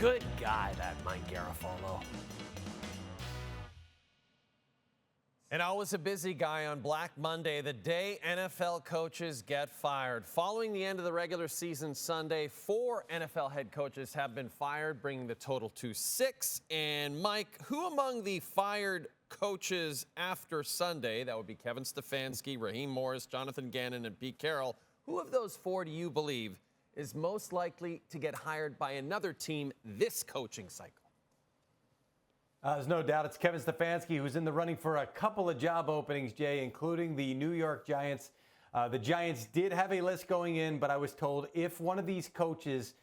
Good guy, that Mike Garafolo. And always a busy guy on Black Monday, the day NFL coaches get fired. Following the end of the regular season Sunday, 4 NFL head coaches have been fired, bringing the total to 6. And Mike, who among the fired coaches after Sunday, that would be Kevin Stefanski, Raheem Morris, Jonathan Gannon, and Pete Carroll, who of those 4 do you believe is most likely to get hired by another team this coaching cycle? There's no doubt it's Kevin Stefanski, who's in the running for a couple of job openings, Jay, including the New York Giants. The Giants did have a list going in, but I was told if one of these coaches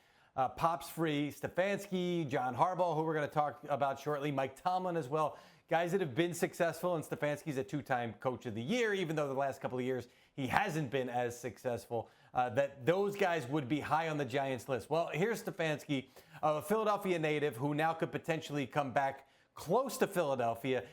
pops free, Stefanski, John Harbaugh, who we're going to talk about shortly, Mike Tomlin as well, guys that have been successful, and Stefanski's a 2-time coach of the year, even though the last couple of years he hasn't been as successful, that those guys would be high on the Giants list. Well, here's Stefanski, a Philadelphia native who now could potentially come back close to Philadelphia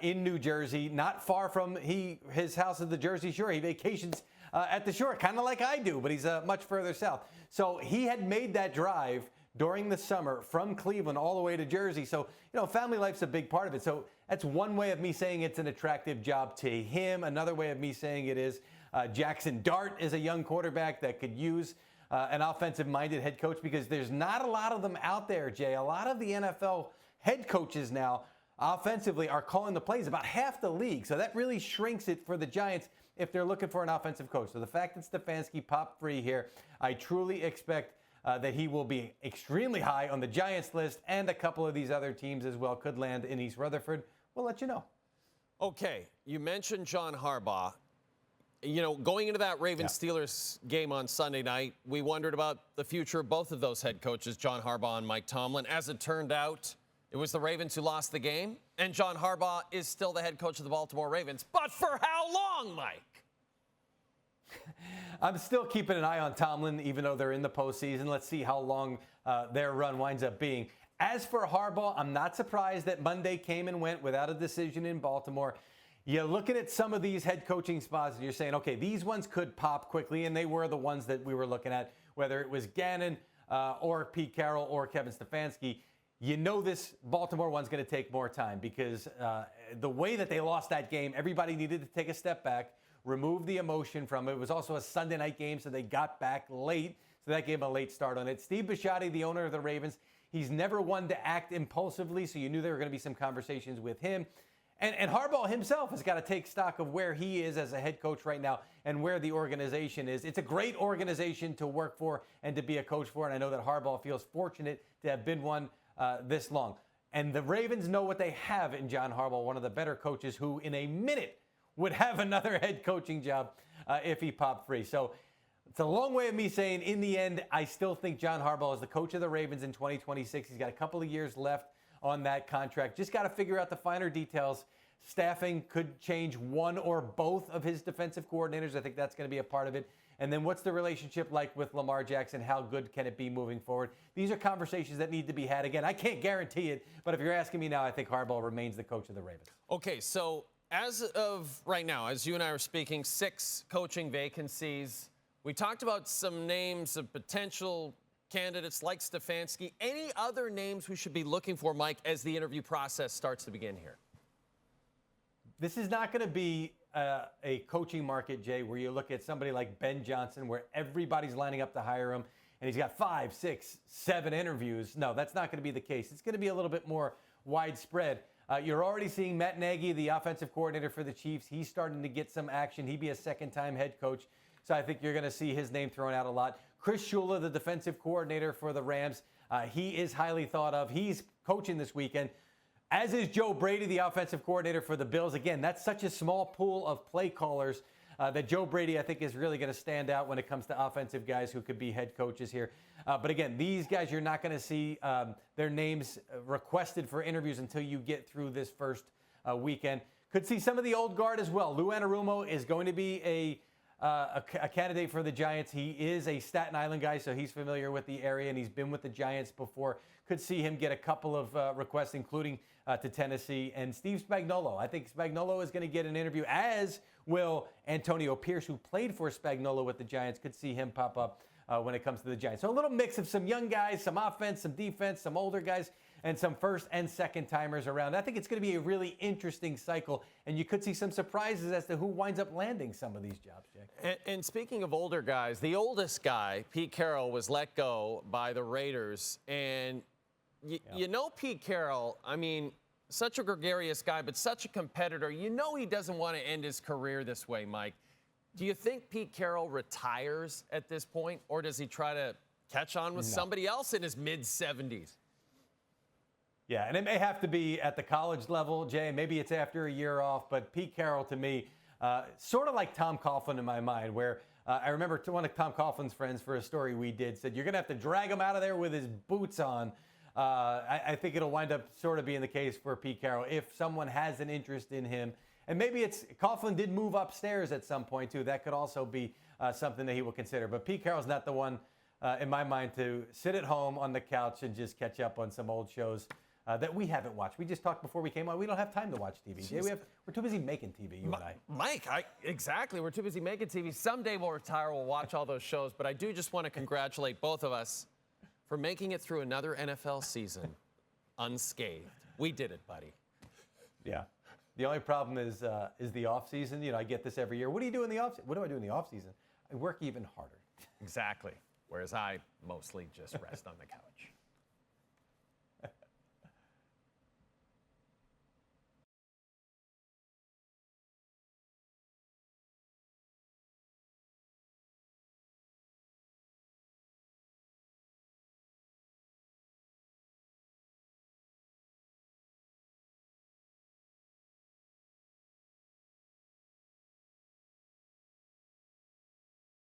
in New Jersey, not far from his house at the Jersey Shore. He vacations at the shore, kind of like I do, but he's much further south. So he had made that drive during the summer from Cleveland all the way to Jersey. So, family life's a big part of it. So that's one way of me saying it's an attractive job to him. Another way of me saying it is Jackson Dart is a young quarterback that could use an offensive-minded head coach, because there's not a lot of them out there, Jay. A lot of the NFL head coaches now offensively are calling the plays, about half the league. So that really shrinks it for the Giants if they're looking for an offensive coach. So the fact that Stefanski popped free here, I truly expect that he will be extremely high on the Giants list, and a couple of these other teams as well could land in East Rutherford. We'll let you know. Okay, you mentioned John Harbaugh. Going into that Ravens-Steelers game on Sunday night, we wondered about the future of both of those head coaches, John Harbaugh and Mike Tomlin. As it turned out, it was the Ravens who lost the game, and John Harbaugh is still the head coach of the Baltimore Ravens. But for how long, Mike? I'm still keeping an eye on Tomlin, even though they're in the postseason. Let's see how long their run winds up being. As for Harbaugh, I'm not surprised that Monday came and went without a decision in Baltimore. You're looking at some of these head coaching spots, and you're saying, okay, these ones could pop quickly, and they were the ones that we were looking at, whether it was Gannon or Pete Carroll or Kevin Stefanski. This Baltimore one's going to take more time, because the way that they lost that game, everybody needed to take a step back, remove the emotion from it. It was also a Sunday night game, so they got back late, so that gave them a late start on it. Steve Bisciotti, the owner of the Ravens, he's never one to act impulsively, so you knew there were going to be some conversations with him. And Harbaugh himself has got to take stock of where he is as a head coach right now and where the organization is. It's a great organization to work for and to be a coach for, and I know that Harbaugh feels fortunate to have been one this long. And the Ravens know what they have in John Harbaugh, one of the better coaches who in a minute would have another head coaching job if he popped free. So it's a long way of me saying, in the end, I still think John Harbaugh is the coach of the Ravens in 2026. He's got a couple of years left on that contract. Just got to figure out the finer details. Staffing could change one or both of his defensive coordinators. I think that's going to be a part of it. And then what's the relationship like with Lamar Jackson? How good can it be moving forward? These are conversations that need to be had. Again, I can't guarantee it, but if you're asking me now, I think Harbaugh remains the coach of the Ravens. Okay, so as of right now, as you and I are speaking, 6 coaching vacancies. We talked about some names of potential candidates like Stefanski. Any other names we should be looking for, Mike, as the interview process starts to begin here? This is not going to be a coaching market, Jay, where you look at somebody like Ben Johnson, where everybody's lining up to hire him, and he's got 5, 6, 7 interviews. No, that's not going to be the case. It's going to be a little bit more widespread. You're already seeing Matt Nagy, the offensive coordinator for the Chiefs. He's starting to get some action. He'd be a second-time head coach, so I think you're going to see his name thrown out a lot. Chris Shula, the defensive coordinator for the Rams, he is highly thought of. He's coaching this weekend, as is Joe Brady, the offensive coordinator for the Bills. Again, that's such a small pool of play callers that Joe Brady, I think, is really going to stand out when it comes to offensive guys who could be head coaches here. But again, these guys, you're not going to see their names requested for interviews until you get through this first weekend. Could see some of the old guard as well. Lou Anarumo is going to be a candidate for the Giants. He is a Staten Island guy, so he's familiar with the area, and he's been with the Giants before. Could see him get a couple of requests, including to Tennessee. And Steve Spagnuolo. I think Spagnuolo is going to get an interview, as will Antonio Pierce, who played for Spagnuolo with the Giants. Could see him pop up when it comes to the Giants. So a little mix of some young guys, some offense, some defense, some older guys, and some first and second timers around. I think it's going to be a really interesting cycle, and you could see some surprises as to who winds up landing some of these jobs, Jay. And speaking of older guys, the oldest guy, Pete Carroll, was let go by the Raiders. And you know Pete Carroll, I mean, such a gregarious guy, but such a competitor. You know he doesn't want to end his career this way, Mike. Do you think Pete Carroll retires at this point, or does he try to catch on with somebody else in his mid-70s? Yeah, and it may have to be at the college level, Jay. Maybe it's after a year off, but Pete Carroll, to me, sort of like Tom Coughlin in my mind, where I remember one of Tom Coughlin's friends for a story we did said, you're going to have to drag him out of there with his boots on. I think it'll wind up sort of being the case for Pete Carroll if someone has an interest in him. And maybe it's Coughlin did move upstairs at some point, too. That could also be something that he will consider. But Pete Carroll's not the one, in my mind, to sit at home on the couch and just catch up on some old shows that we haven't watched. We just talked before we came on. We don't have time to watch TV. Jay, we're too busy making TV, you and I. Mike, exactly. We're too busy making TV. Someday we'll retire. We'll watch all those shows. But I do just want to congratulate both of us for making it through another NFL season unscathed. We did it, buddy. Yeah. The only problem is the off season. You know, I get this every year. What do you do in the off? What do I do in the off season? I work even harder. Exactly. Whereas I mostly just rest on the couch.